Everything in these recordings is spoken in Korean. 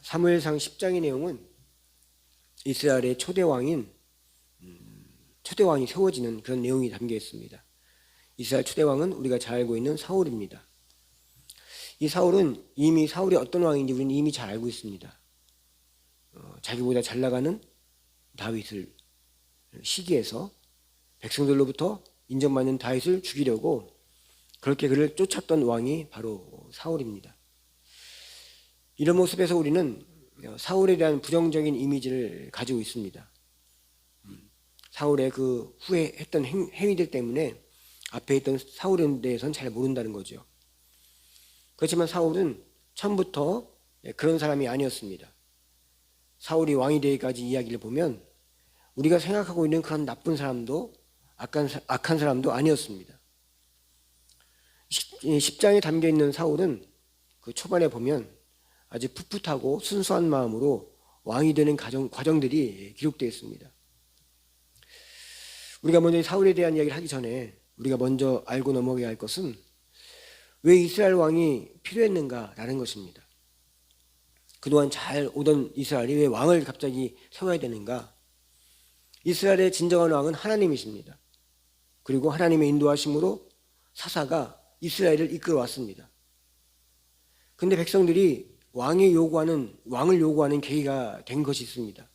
사무엘상 10장의 내용은 이스라엘의 초대 왕이 세워지는 그런 내용이 담겨 있습니다. 이스라엘 초대 왕은 우리가 잘 알고 있는 사울입니다. 이 사울은 이미 사울이 어떤 왕인지 우리는 이미 잘 알고 있습니다. 자기보다 잘 나가는 다윗을 시기해서 백성들로부터 인정받는 다윗을 죽이려고 그렇게 그를 쫓았던 왕이 바로 사울입니다. 이런 모습에서 우리는 사울에 대한 부정적인 이미지를 가지고 있습니다. 사울의 그 후에 했던 행위들 때문에 앞에 있던 사울에 대해서는 잘 모른다는 거죠. 그렇지만 사울은 처음부터 그런 사람이 아니었습니다. 사울이 왕이 되기까지 이야기를 보면 우리가 생각하고 있는 그런 나쁜 사람도 악한 사람도 아니었습니다. 10장에 담겨있는 사울은 그 초반에 보면 아주 풋풋하고 순수한 마음으로 왕이 되는 과정들이 기록되어 있습니다. 우리가 먼저 사울에 대한 이야기를 하기 전에 우리가 먼저 알고 넘어가야 할 것은 왜 이스라엘 왕이 필요했는가라는 것입니다. 그동안 잘 오던 이스라엘이 왜 왕을 갑자기 세워야 되는가? 이스라엘의 진정한 왕은 하나님이십니다. 그리고 하나님의 인도하심으로 사사가 이스라엘을 이끌어 왔습니다. 근데 백성들이 왕을 요구하는 계기가 된 것이 있습니다.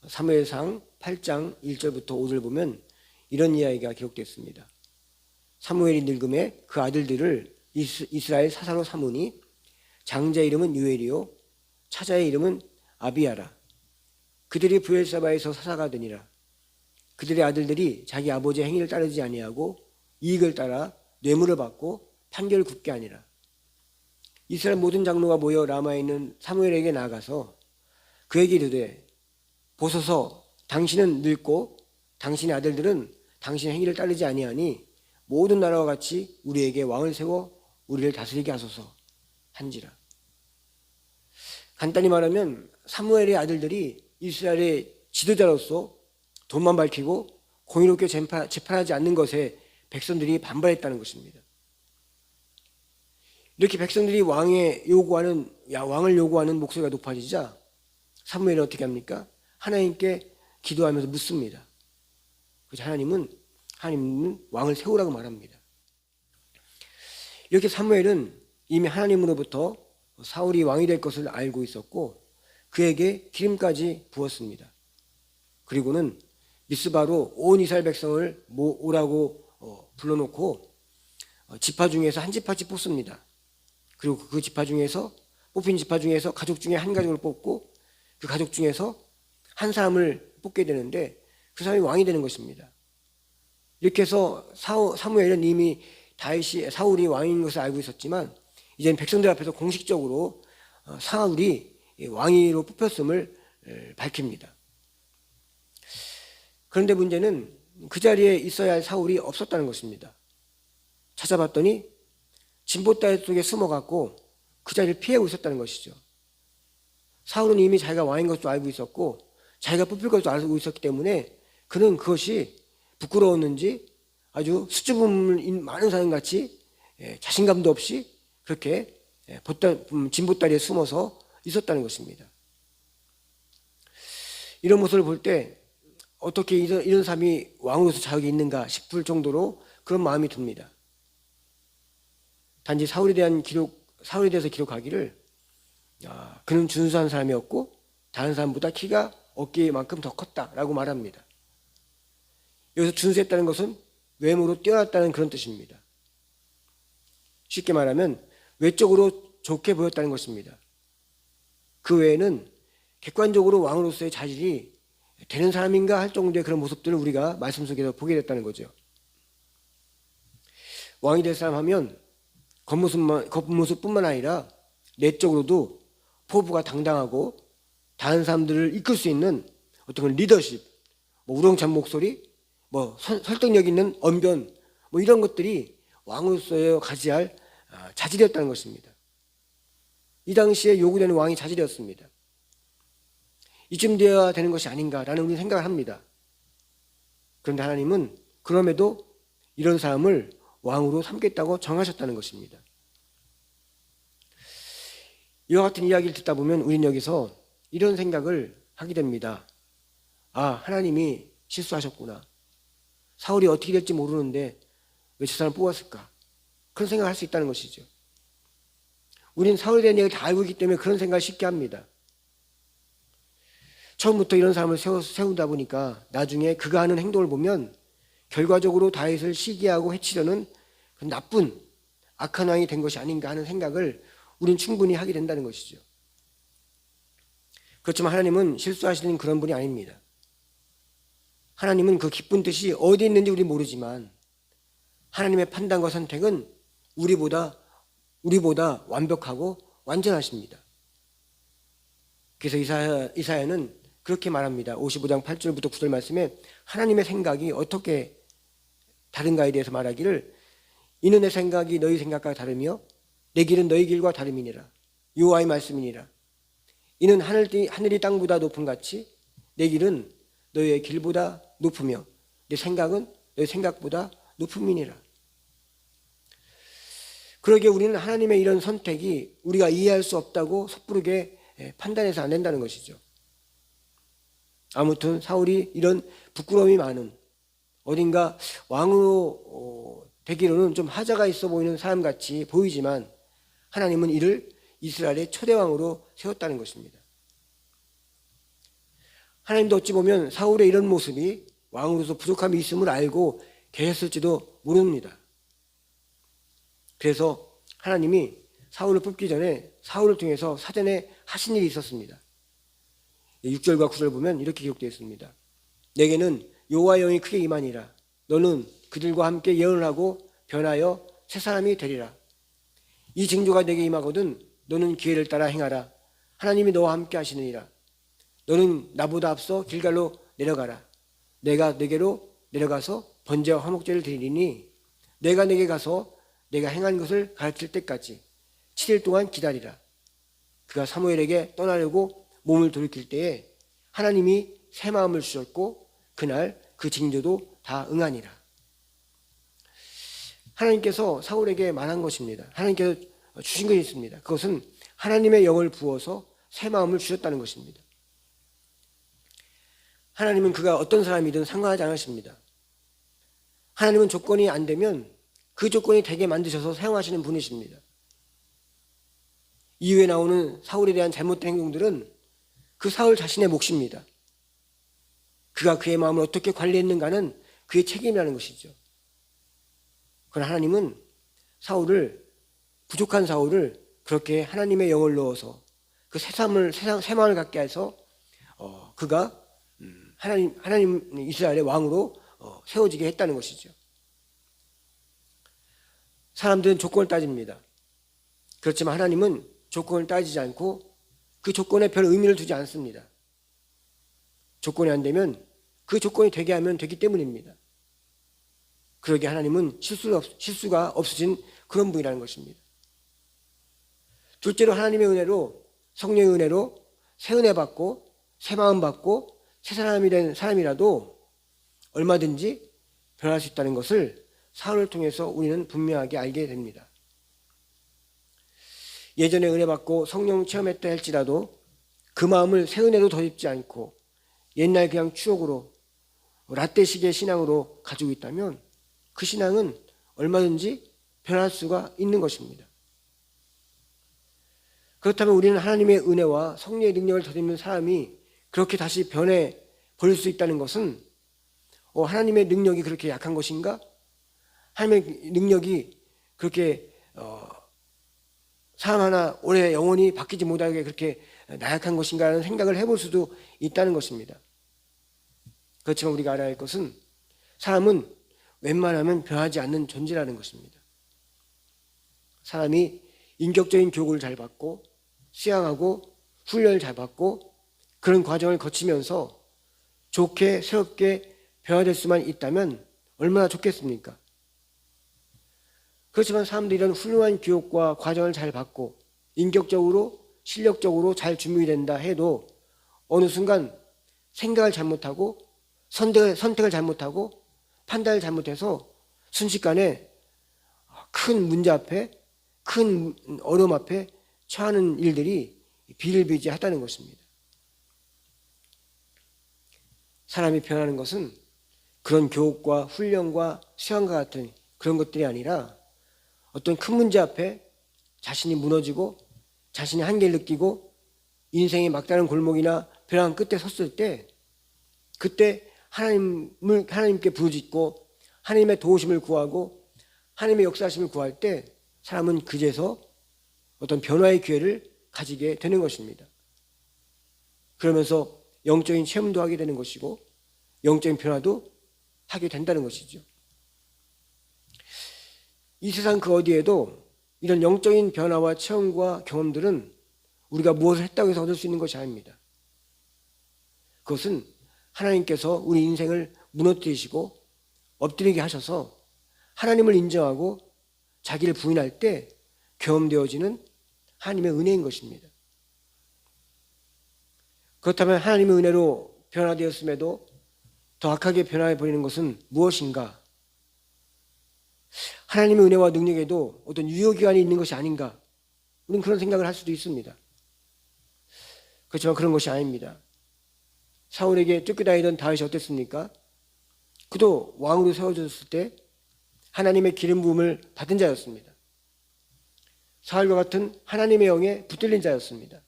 사무엘상 8장 1절부터 5절 보면 이런 이야기가 기록되어 있습니다. 사무엘이 늙음에 그 아들들을 이스라엘 사사로 삼으니 장자의 이름은 유엘이요 차자의 이름은 아비야라. 그들이 브엘사바에서 사사가 되니라. 그들의 아들들이 자기 아버지의 행위를 따르지 아니하고 이익을 따라 뇌물을 받고 판결을 굽게 하니라. 이스라엘 모든 장로가 모여 라마에 있는 사무엘에게 나아가서 그에게 이르되 보소서 당신은 늙고 당신의 아들들은 당신의 행위를 따르지 아니하니 모든 나라와 같이 우리에게 왕을 세워 우리를 다스리게 하소서 한지라. 간단히 말하면 사무엘의 아들들이 이스라엘의 지도자로서 돈만 밝히고 공의롭게 재판하지 않는 것에 백성들이 반발했다는 것입니다. 이렇게 백성들이 왕을 요구하는 목소리가 높아지자 사무엘은 어떻게 합니까? 하나님께 기도하면서 묻습니다. 그래서 하나님은 왕을 세우라고 말합니다. 이렇게 사무엘은 이미 하나님으로부터 사울이 왕이 될 것을 알고 있었고 그에게 기름까지 부었습니다. 그리고는 미스바로 온 이스라엘 백성을 오라고 불러놓고 지파 중에서 한 지파씩 뽑습니다. 그리고 그 지파 중에서 뽑힌 지파 중에서 가족 중에 한 가족을 뽑고 그 가족 중에서 한 사람을 뽑게 되는데 그 사람이 왕이 되는 것입니다. 이렇게 해서 사무엘은 이미 사울이 왕인 것을 알고 있었지만 이제는 백성들 앞에서 공식적으로 사울이 왕위로 뽑혔음을 밝힙니다. 그런데 문제는 그 자리에 있어야 할 사울이 없었다는 것입니다. 찾아봤더니 진보다리 속에 숨어갖고 그 자리를 피하고 있었다는 것이죠. 사울은 이미 자기가 왕인 것도 알고 있었고 자기가 뽑힐 것도 알고 있었기 때문에 그는 그것이 부끄러웠는지 아주 수줍음 많은 사람같이 자신감도 없이 그렇게 진보다리에 숨어서 있었다는 것입니다. 이런 모습을 볼 때 어떻게 이런 사람이 왕으로서 자격이 있는가 싶을 정도로 그런 마음이 듭니다. 단지 사울에 대해서 기록하기를 그는 준수한 사람이었고 다른 사람보다 키가 어깨만큼 더 컸다라고 말합니다. 여기서 준수했다는 것은 외모로 뛰어났다는 그런 뜻입니다. 쉽게 말하면 외적으로 좋게 보였다는 것입니다. 그 외에는 객관적으로 왕으로서의 자질이 되는 사람인가 할 정도의 그런 모습들을 우리가 말씀 속에서 보게 됐다는 거죠. 왕이 될 사람 하면 겉모습뿐만 아니라 내적으로도 포부가 당당하고 다른 사람들을 이끌 수 있는 어떤 리더십, 우렁찬 목소리, 설득력 있는 언변, 이런 것들이 왕으로서의 가져야 할 자질이었다는 것입니다. 이 당시에 요구되는 왕이 자질이었습니다. 이쯤 되어야 되는 것이 아닌가라는 우리는 생각을 합니다. 그런데 하나님은 그럼에도 이런 사람을 왕으로 삼겠다고 정하셨다는 것입니다. 이와 같은 이야기를 듣다 보면 우리는 여기서 이런 생각을 하게 됩니다. 아, 하나님이 실수하셨구나. 사울이 어떻게 될지 모르는데 왜 저 사람 뽑았을까? 그런 생각을 할 수 있다는 것이죠. 우리는 사울에 대한 얘기를 다 알고 있기 때문에 그런 생각을 쉽게 합니다. 처음부터 이런 사람을 세우다 보니까 나중에 그가 하는 행동을 보면 결과적으로 다윗을 시기하고 해치려는 그 나쁜 악한 왕이 된 것이 아닌가 하는 생각을 우리는 충분히 하게 된다는 것이죠. 그렇지만 하나님은 실수하시는 그런 분이 아닙니다. 하나님은 그 기쁜 뜻이 어디 있는지 우리 모르지만 하나님의 판단과 선택은 우리보다 완벽하고 완전하십니다. 그래서 이사야는 그렇게 말합니다. 55장 8절부터 9절 말씀에 하나님의 생각이 어떻게 다른가에 대해서 말하기를 이는 내 생각이 너희 생각과 다르며 내 길은 너희 길과 다름이니라. 여호와의 말씀이니라. 이는 하늘이 땅보다 높음 같이 내 길은 너희의 길보다 높으며 내 생각은 너희 생각보다 높음이니라. 그러기에 우리는 하나님의 이런 선택이 우리가 이해할 수 없다고 섣부르게 판단해서 안 된다는 것이죠. 아무튼 사울이 이런 부끄러움이 많은 어딘가 왕으로 되기로는 좀 하자가 있어 보이는 사람같이 보이지만 하나님은 이를 이스라엘의 초대왕으로 세웠다는 것입니다. 하나님도 어찌 보면 사울의 이런 모습이 왕으로서 부족함이 있음을 알고 계셨을지도 모릅니다. 그래서 하나님이 사울을 뽑기 전에 사울을 통해서 사전에 하신 일이 있었습니다. 6절과 9절 보면 이렇게 기록되어 있습니다. 내게는 여호와의 영이 크게 임하니라. 너는 그들과 함께 예언을 하고 변하여 새 사람이 되리라. 이 징조가 내게 임하거든 너는 기회를 따라 행하라. 하나님이 너와 함께 하시느니라. 너는 나보다 앞서 길갈로 내려가라. 내가 네게로 내려가서 번제와 화목제를 드리리니 내가 네게 가서 내가 행한 것을 가르칠 때까지 7일 동안 기다리라. 그가 사무엘에게 떠나려고 몸을 돌이킬 때에 하나님이 새 마음을 주셨고 그날 그 징조도 다 응하니라. 하나님께서 사울에게 말한 것입니다. 하나님께서 주신 것이 있습니다. 그것은 하나님의 영을 부어서 새 마음을 주셨다는 것입니다. 하나님은 그가 어떤 사람이든 상관하지 않으십니다. 하나님은 조건이 안 되면 그 조건이 되게 만드셔서 사용하시는 분이십니다. 이후에 나오는 사울에 대한 잘못된 행동들은 그 사울 자신의 몫입니다. 그가 그의 마음을 어떻게 관리했는가는 그의 책임이라는 것이죠. 그러나 하나님은 부족한 사울을 그렇게 하나님의 영을 넣어서 그 새 마음을 갖게 해서 그가 하나님 이스라엘의 왕으로 세워지게 했다는 것이죠. 사람들은 조건을 따집니다. 그렇지만 하나님은 조건을 따지지 않고 그 조건에 별 의미를 두지 않습니다. 조건이 안 되면 그 조건이 되게 하면 되기 때문입니다. 그러기에 하나님은 실수가 없으신 그런 분이라는 것입니다. 둘째로 하나님의 은혜로 성령의 은혜로 새 은혜 받고 새 마음 받고 새 사람이 된 사람이라도 얼마든지 변할 수 있다는 것을 사울을 통해서 우리는 분명하게 알게 됩니다. 예전에 은혜 받고 성령 체험했다 할지라도 그 마음을 새 은혜로 덧입지 않고 옛날 그냥 추억으로 라떼식의 신앙으로 가지고 있다면 그 신앙은 얼마든지 변할 수가 있는 것입니다. 그렇다면 우리는 하나님의 은혜와 성령의 능력을 덧입는 사람이 그렇게 다시 변해 버릴 수 있다는 것은 하나님의 능력이 그렇게 약한 것인가? 하나님의 능력이 그렇게 사람 하나 오래 영원히 바뀌지 못하게 그렇게 나약한 것인가 하는 생각을 해볼 수도 있다는 것입니다. 그렇지만 우리가 알아야 할 것은 사람은 웬만하면 변하지 않는 존재라는 것입니다. 사람이 인격적인 교육을 잘 받고 수양하고 훈련을 잘 받고 그런 과정을 거치면서 좋게 새롭게 변화될 수만 있다면 얼마나 좋겠습니까? 그렇지만 사람들이 이런 훌륭한 교육과 과정을 잘 받고 인격적으로 실력적으로 잘 준비된다 해도 어느 순간 생각을 잘못하고 선택을 잘못하고 판단을 잘못해서 순식간에 큰 문제 앞에 큰 어려움 앞에 처하는 일들이 비일비재하다는 것입니다. 사람이 변하는 것은 그런 교육과 훈련과 수양과 같은 그런 것들이 아니라 어떤 큰 문제 앞에 자신이 무너지고 자신의 한계를 느끼고 인생의 막다른 골목이나 벼랑 끝에 섰을 때 그때 하나님께 부르짖고 하나님의 도우심을 구하고 하나님의 역사하심을 구할 때 사람은 그제서 어떤 변화의 기회를 가지게 되는 것입니다. 그러면서 영적인 체험도 하게 되는 것이고 영적인 변화도 하게 된다는 것이죠. 이 세상 그 어디에도 이런 영적인 변화와 체험과 경험들은 우리가 무엇을 했다고 해서 얻을 수 있는 것이 아닙니다. 그것은 하나님께서 우리 인생을 무너뜨리시고 엎드리게 하셔서 하나님을 인정하고 자기를 부인할 때 경험되어지는 하나님의 은혜인 것입니다. 그렇다면 하나님의 은혜로 변화되었음에도 더 악하게 변화해버리는 것은 무엇인가? 하나님의 은혜와 능력에도 어떤 유효기간이 있는 것이 아닌가? 우리는 그런 생각을 할 수도 있습니다. 그렇지만 그런 것이 아닙니다. 사울에게 쫓겨다니던 다윗이 어땠습니까? 그도 왕으로 세워졌을 때 하나님의 기름 부음을 받은 자였습니다. 사울과 같은 하나님의 영에 붙들린 자였습니다.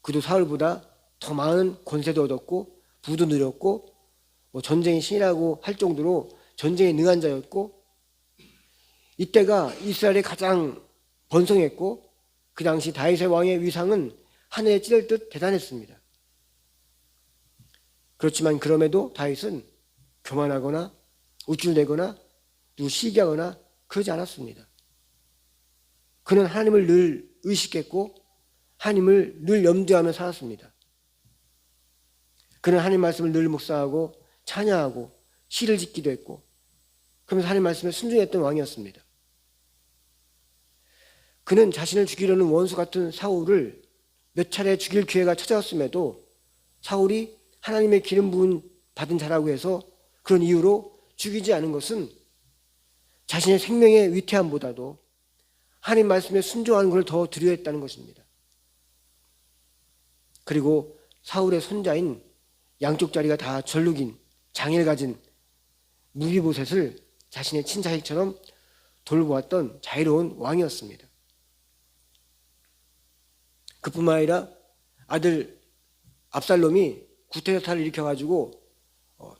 그도 사울보다 더 많은 권세도 얻었고 부도 누렸고 전쟁의 신이라고 할 정도로 전쟁에 능한 자였고 이때가 이스라엘이 가장 번성했고 그 당시 다윗의 왕의 위상은 하늘에 찌를 듯 대단했습니다. 그렇지만 그럼에도 다윗은 교만하거나 우쭐대거나 누구 시기하거나 그러지 않았습니다. 그는 하나님을 늘 의식했고 하나님을 늘 염두하며 살았습니다. 그는 하나님 말씀을 늘 묵상하고 찬양하고 시를 짓기도 했고 그러면서 하나님 말씀에 순종했던 왕이었습니다. 그는 자신을 죽이려는 원수 같은 사울을 몇 차례 죽일 기회가 찾아왔음에도 사울이 하나님의 기름 부음 받은 자라고 해서 그런 이유로 죽이지 않은 것은 자신의 생명의 위태함보다도 하나님 말씀에 순종하는 것을 더 두려워했다는 것입니다. 그리고 사울의 손자인 양쪽 다리가 다 절룩인 장애를 가진 무비보셋을 자신의 친자식처럼 돌보았던 자유로운 왕이었습니다. 그뿐만 아니라 아들 압살롬이 구태타를 일으켜가지고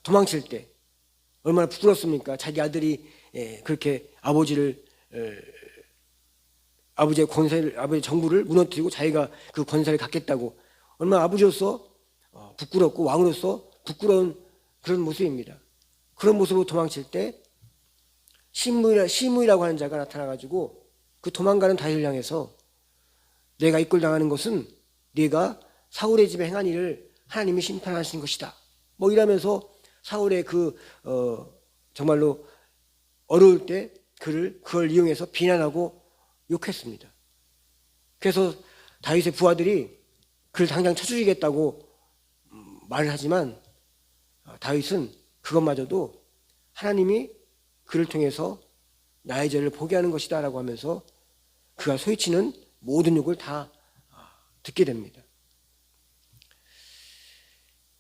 도망칠 때 얼마나 부끄럽습니까? 자기 아들이 그렇게 아버지의 권세를, 아버지의 정부를 무너뜨리고 자기가 그 권세를 갖겠다고 얼마나 아버지로서 부끄럽고 왕으로서 부끄러운 그런 모습입니다. 그런 모습으로 도망칠 때 시므이라고 하는 자가 나타나가지고 그 도망가는 다윗을 향해서 내가 이꼴당하는 것은 네가 사울의 집에 행한 일을 하나님이 심판하신 것이다. 이러면서 사울의 정말로 어려울 때 그걸 이용해서 비난하고 욕했습니다. 그래서 다윗의 부하들이 그를 당장 쳐 죽이겠다고 말을 하지만 다윗은 그것마저도 하나님이 그를 통해서 나의 죄를 보게 하는 것이다 라고 하면서 그가 소위치는 모든 욕을 다 듣게 됩니다.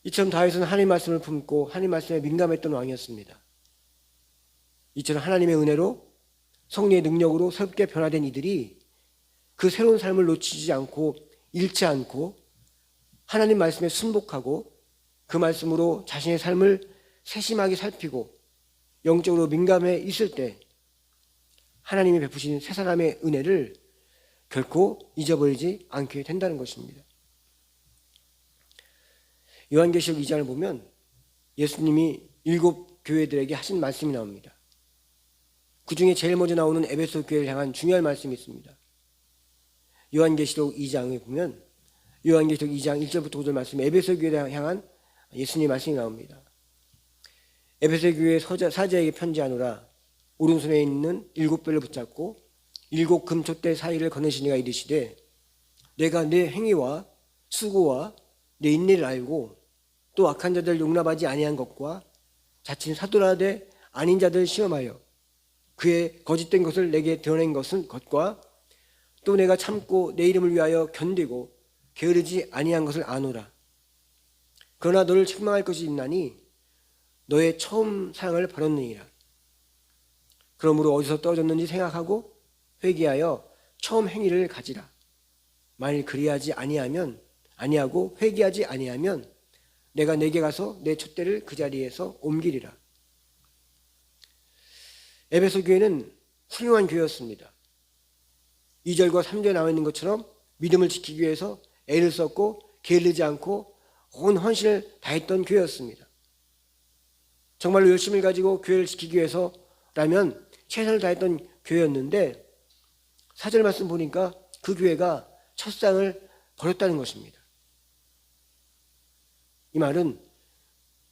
이처럼 다윗은 하나님 말씀을 품고 하나님 말씀에 민감했던 왕이었습니다. 이처럼 하나님의 은혜로 성령의 능력으로 새롭게 변화된 이들이 그 새로운 삶을 놓치지 않고 잃지 않고 하나님 말씀에 순복하고 그 말씀으로 자신의 삶을 세심하게 살피고 영적으로 민감해 있을 때 하나님이 베푸신 새 사람의 은혜를 결코 잊어버리지 않게 된다는 것입니다. 요한계시록 2장을 보면 예수님이 7 교회들에게 하신 말씀이 나옵니다. 그 중에 제일 먼저 나오는 에베소 교회를 향한 중요한 말씀이 있습니다. 요한계시록 2장에 보면 요한계시록 2장 1절부터 5절 말씀에 에베소 교회를 향한 예수님의 말씀이 나옵니다. 에베소 교회 사자에게 편지하노라. 오른손에 있는 7뼈를 붙잡고 7 금촛대 사이를 거느시니가 이르시되 내가 내 행위와 수고와 내 인내를 알고 또 악한 자들 용납하지 아니한 것과 자칭 사도라되 아닌 자들 시험하여 그의 거짓된 것을 내게 드러낸 것과 또 내가 참고 내 이름을 위하여 견디고 게으르지 아니한 것을 아노라. 그러나 너를 책망할 것이 있나니 너의 처음 사랑을 버렸느니라. 그러므로 어디서 떨어졌는지 생각하고 회개하여 처음 행위를 가지라. 만일 그리하지 아니하고 회개하지 아니하면 내가 내게 가서 내 촛대를 그 자리에서 옮기리라. 에베소 교회는 훌륭한 교회였습니다. 2절과 3절에 나와 있는 것처럼 믿음을 지키기 위해서 애를 썼고 게을르지 않고 온 헌신을 다했던 교회였습니다. 정말로 열심을 가지고 교회를 지키기 위해서라면 최선을 다했던 교회였는데 4절 말씀 보니까 그 교회가 첫상을 버렸다는 것입니다. 이 말은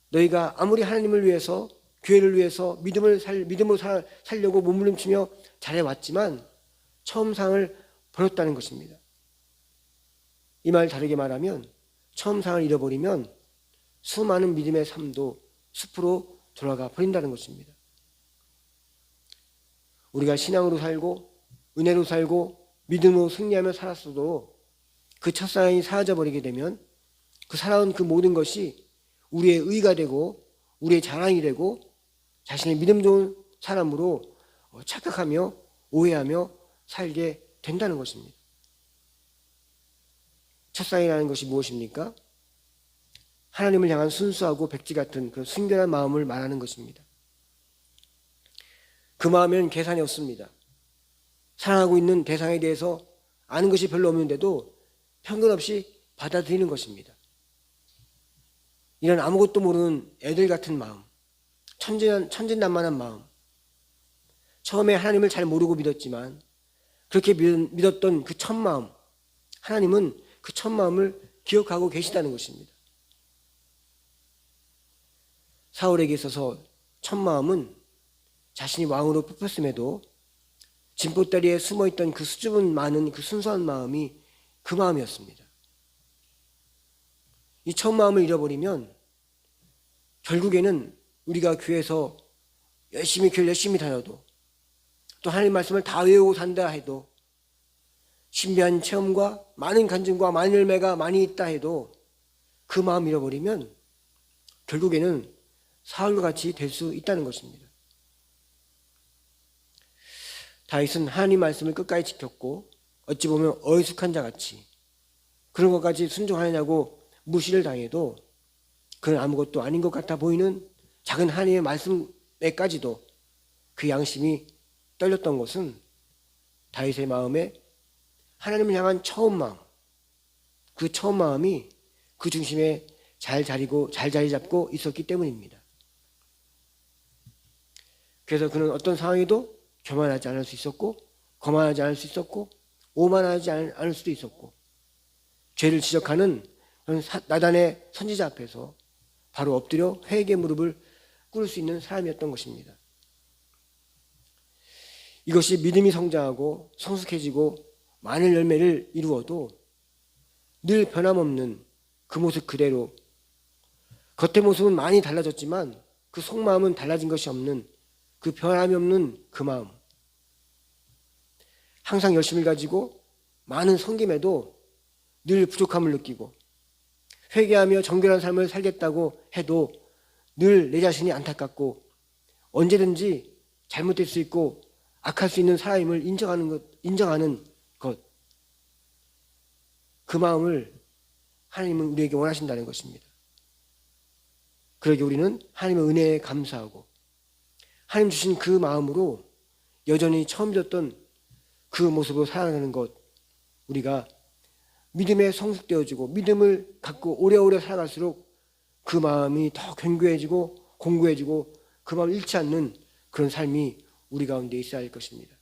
너희가 아무리 하나님을 위해서 교회를 위해서 믿음으로 살려고 몸부림치며 잘해왔지만 처음 상을 버렸다는 것입니다. 이 말 다르게 말하면 처음 상을 잃어버리면 수많은 믿음의 삶도 숲으로 돌아가 버린다는 것입니다. 우리가 신앙으로 살고 은혜로 살고 믿음으로 승리하며 살았어도 그 첫사랑이 사라져 버리게 되면 그 살아온 그 모든 것이 우리의 의가 되고 우리의 자랑이 되고 자신의 믿음 좋은 사람으로 착각하며 오해하며 살게 된다는 것입니다. 첫사랑이라는 것이 무엇입니까? 하나님을 향한 순수하고 백지 같은 그런 순결한 마음을 말하는 것입니다. 그 마음에는 계산이 없습니다. 사랑하고 있는 대상에 대해서 아는 것이 별로 없는데도 편견 없이 받아들이는 것입니다. 이런 아무것도 모르는 애들 같은 마음, 천진난만한 마음, 처음에 하나님을 잘 모르고 믿었지만 그렇게 믿었던 그 첫 마음, 하나님은 그 첫 마음을 기억하고 계시다는 것입니다. 사울에게 있어서 첫 마음은 자신이 왕으로 뽑혔음에도 진보다리에 숨어있던 그 수줍은 많은 그 순수한 마음이 그 마음이었습니다. 이 첫 마음을 잃어버리면 결국에는 우리가 교회에서 교회를 열심히 다녀도 또 하나님 말씀을 다 외우고 산다 해도 신비한 체험과 많은 간증과 많은 열매가 많이 있다 해도 그 마음 잃어버리면 결국에는 사울과 같이 될 수 있다는 것입니다. 다윗은 하나님 말씀을 끝까지 지켰고 어찌 보면 어리숙한 자같이 그런 것까지 순종하느냐고 무시를 당해도 그는 아무것도 아닌 것 같아 보이는 작은 하나님의 말씀에까지도 그 양심이 떨렸던 것은 다윗의 마음에 하나님을 향한 처음 마음, 그 처음 마음이 그 중심에 잘 자리 잡고 있었기 때문입니다. 그래서 그는 어떤 상황에도 교만하지 않을 수 있었고 거만하지 않을 수 있었고 오만하지 않을 수도 있었고 죄를 지적하는 나단의 선지자 앞에서 바로 엎드려 회개 무릎을 꿇을 수 있는 사람이었던 것입니다. 이것이 믿음이 성장하고 성숙해지고 많은 열매를 이루어도 늘 변함없는 그 모습 그대로 겉의 모습은 많이 달라졌지만 그 속마음은 달라진 것이 없는 그 변함이 없는 그 마음, 항상 열심을 가지고 많은 섬김에도 늘 부족함을 느끼고 회개하며 정결한 삶을 살겠다고 해도 늘 내 자신이 안타깝고 언제든지 잘못될 수 있고 악할 수 있는 사람임을 인정하는 것, 그 마음을 하나님은 우리에게 원하신다는 것입니다. 그러기 우리는 하나님의 은혜에 감사하고 하나님 주신 그 마음으로 여전히 처음 믿었던 그 모습으로 살아가는 것, 우리가 믿음에 성숙되어지고 믿음을 갖고 오래오래 살아갈수록 그 마음이 더 견고해지고 공고해지고 그 마음을 잃지 않는 그런 삶이 우리 가운데 있어야 할 것입니다.